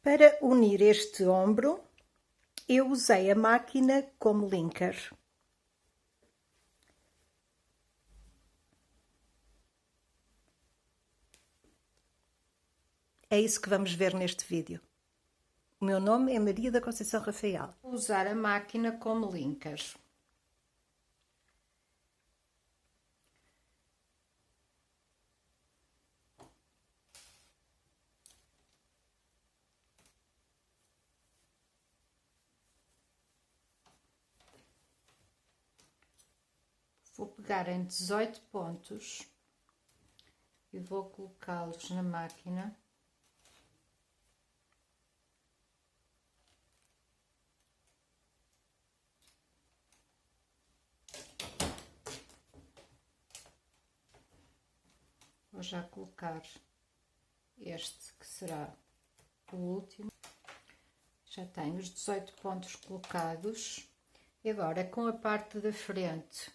Para unir este ombro, eu usei a máquina como linker. É isso que vamos ver neste vídeo. O meu nome é Maria da Conceição Rafael. Vou usar a máquina como linker. Vou pegar em 18 pontos e vou colocá-los na máquina. Vou já colocar este que será o último. Já tenho os 18 pontos colocados. E agora com a parte da frente,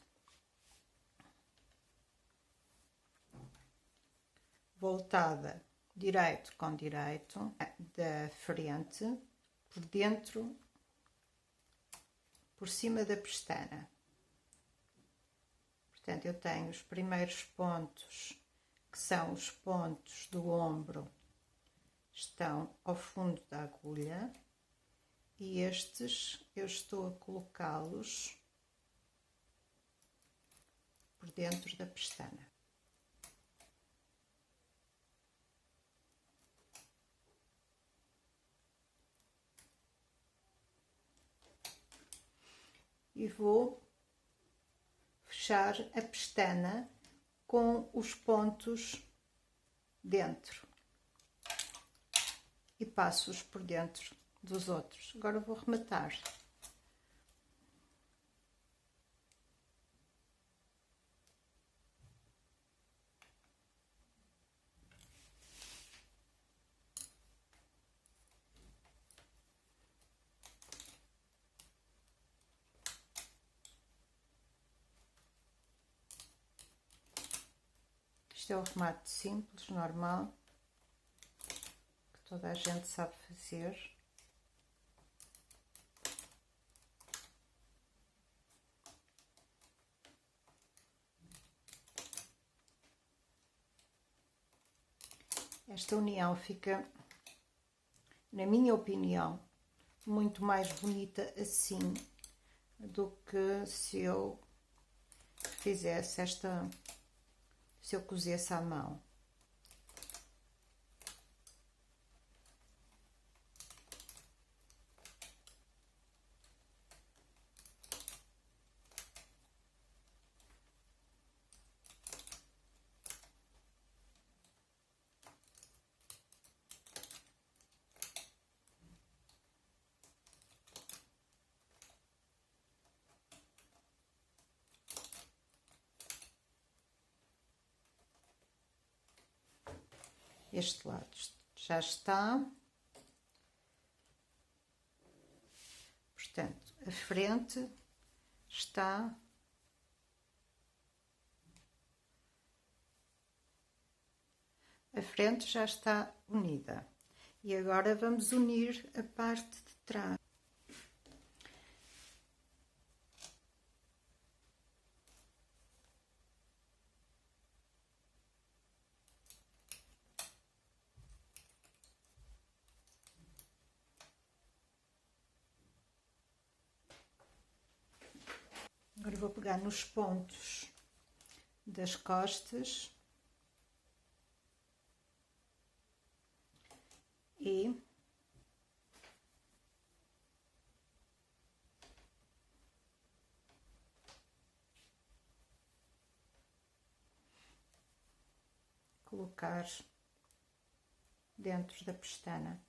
voltada direito com direito, da frente, por dentro, por cima da pestana. Portanto, eu tenho os primeiros pontos, que são os pontos do ombro, estão ao fundo da agulha, e estes eu estou a colocá-los por dentro da pestana. E vou fechar a pestana com os pontos dentro e passo-os por dentro dos outros. Agora vou rematar. Este é o remate simples, normal, que toda a gente sabe fazer. Esta união fica, na minha opinião, muito mais bonita assim do que se eu fizesse esta, se eu cozesse à mão. Este lado já está. Portanto, a frente está já está unida. E agora vamos unir a parte de trás. Agora vou pegar nos pontos das costas e colocar dentro da pestana.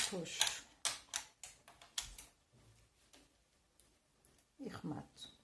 puxo e remato.